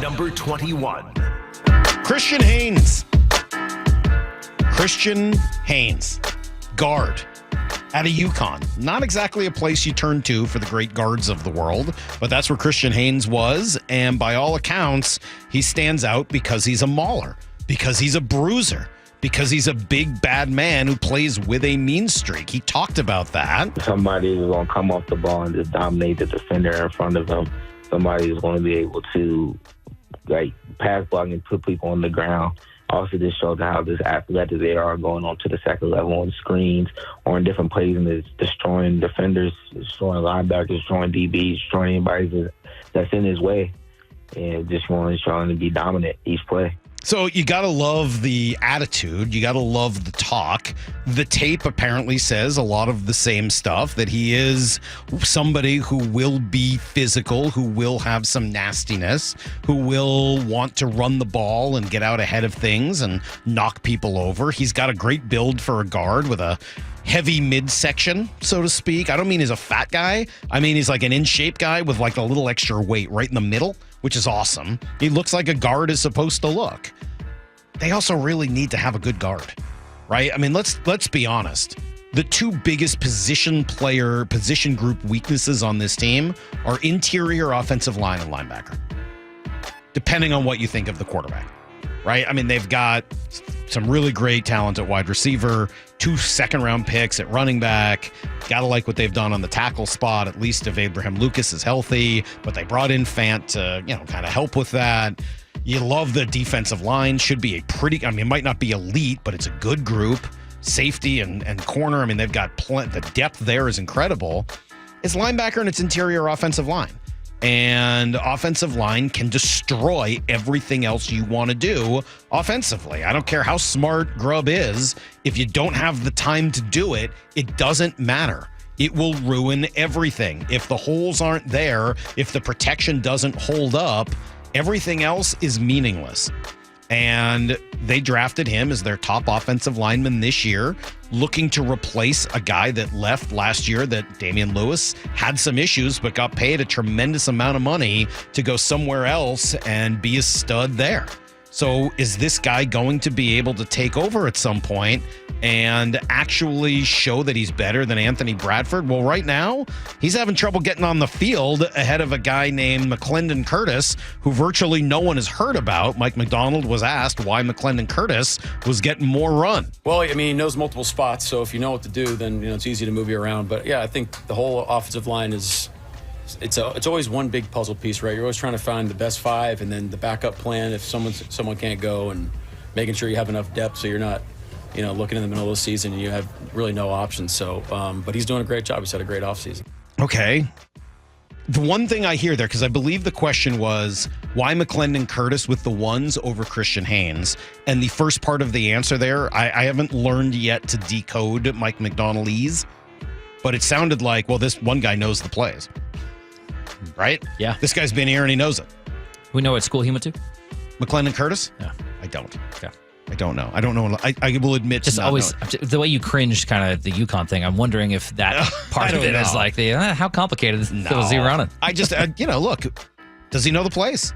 Number 21. Christian Haynes. Christian Haynes, guard at a UCONN. Not exactly a place you turn to for the great guards of the world, but that's where Christian Haynes was. And by all accounts, he stands out because he's a mauler, because he's a bruiser, because he's a big, bad man who plays with a mean streak. He talked about that. Somebody is going to come off the ball and just dominate the defender in front of him. Somebody is going to be able to pass block and put people on the ground. Also, just showed how this athletic they are going on to the second level on screens or in different plays and it's destroying defenders, destroying linebackers, destroying DBs, destroying anybody that's in his way. And just trying to be dominant each play. So you got to love the attitude. You got to love the talk. The tape apparently says a lot of the same stuff, that he is somebody who will be physical, who will have some nastiness, who will want to run the ball and get out ahead of things and knock people over. He's got a great build for a guard with a heavy midsection, so to speak. I don't mean he's a fat guy. I mean he's like an in-shape guy with like a little extra weight right in the middle, which is awesome. He looks like a guard is supposed to look. They also really need to have a good guard, right? I mean, let's be honest. The two biggest position group weaknesses on this team are interior offensive line and linebacker, depending on what you think of the quarterback, right? I mean, they've got some really great talent at wide receiver, 2 second-round picks at running back. Gotta like what they've done on the tackle spot, at least if Abraham Lucas is healthy, but they brought in Fant to, kind of help with that. You love the defensive line. Should be it might not be elite, but it's a good group. Safety and corner, I mean, they've got the depth there is incredible. It's linebacker and it's interior offensive line. And offensive line can destroy everything else you want to do offensively. I don't care how smart Grubb is. If you don't have the time to do it, it doesn't matter. It will ruin everything. If the holes aren't there, if the protection doesn't hold up, everything else is meaningless. And they drafted him as their top offensive lineman this year, looking to replace a guy that left last year, that Damian Lewis had some issues, but got paid a tremendous amount of money to go somewhere else and be a stud there. So is this guy going to be able to take over at some point and actually show that he's better than Anthony Bradford? Well, right now, he's having trouble getting on the field ahead of a guy named McClendon Curtis, who virtually no one has heard about. Mike McDonald was asked why McClendon Curtis was getting more run. Well, I mean, he knows multiple spots, so if you know what to do, then it's easy to move you around. But, yeah, I think the whole offensive line is – it's always one big puzzle piece, right? You're always trying to find the best 5 and then the backup plan if someone can't go, and making sure you have enough depth so you're not, looking in the middle of the season and you have really no options. So, but he's doing a great job. He's had a great offseason. Okay. The one thing I hear there, because I believe the question was, why McClendon Curtis with the ones over Christian Haynes? And the first part of the answer there, I haven't learned yet to decode Mike McDonald's, but it sounded like, well, this one guy knows the plays. Right? Yeah. This guy's been here and he knows it. We know what school he went to? McClendon Curtis? Yeah. I don't. Okay. I don't know. I don't know. I will admit just to not always knowing. the way you cringed kind of the UConn thing. I'm wondering if that part of it is like how complicated is he running? I just look, does he know the plays?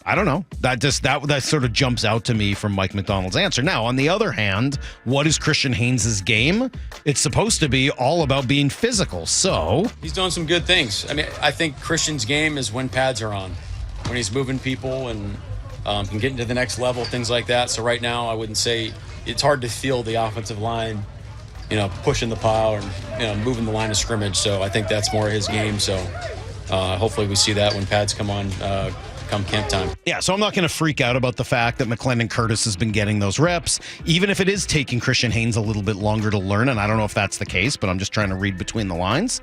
I don't know. That sort of jumps out to me from Mike McDonald's answer. Now, on the other hand, what is Christian Haynes' game? It's supposed to be all about being physical. So he's doing some good things. I mean, I think Christian's game is when pads are on, when he's moving people and can get into the next level, things like that. So right now, I wouldn't say it's hard to feel the offensive line, pushing the pile or moving the line of scrimmage. So I think that's more his game. So hopefully we see that when pads come on. Come camp time. Yeah, so I'm not going to freak out about the fact that McClendon Curtis has been getting those reps, even if it is taking Christian Haynes a little bit longer to learn, and I don't know if that's the case, but I'm just trying to read between the lines.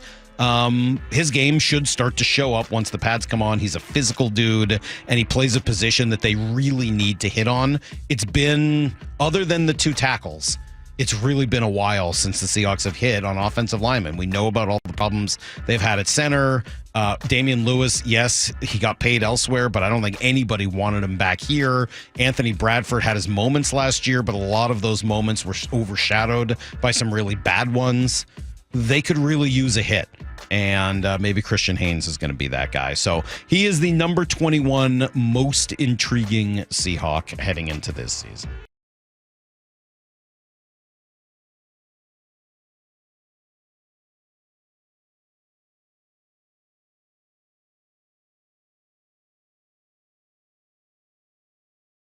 His game should start to show up once the pads come on. He's a physical dude, and he plays a position that they really need to hit on. It's been, other than the 2 tackles, it's really been a while since the Seahawks have hit on offensive linemen. We know about all the problems they've had at center. Damian Lewis, yes, he got paid elsewhere, but I don't think anybody wanted him back here. Anthony Bradford had his moments last year, but a lot of those moments were overshadowed by some really bad ones. They could really use a hit. And maybe Christian Haynes is going to be that guy. So he is the number 21 most intriguing Seahawk heading into this season.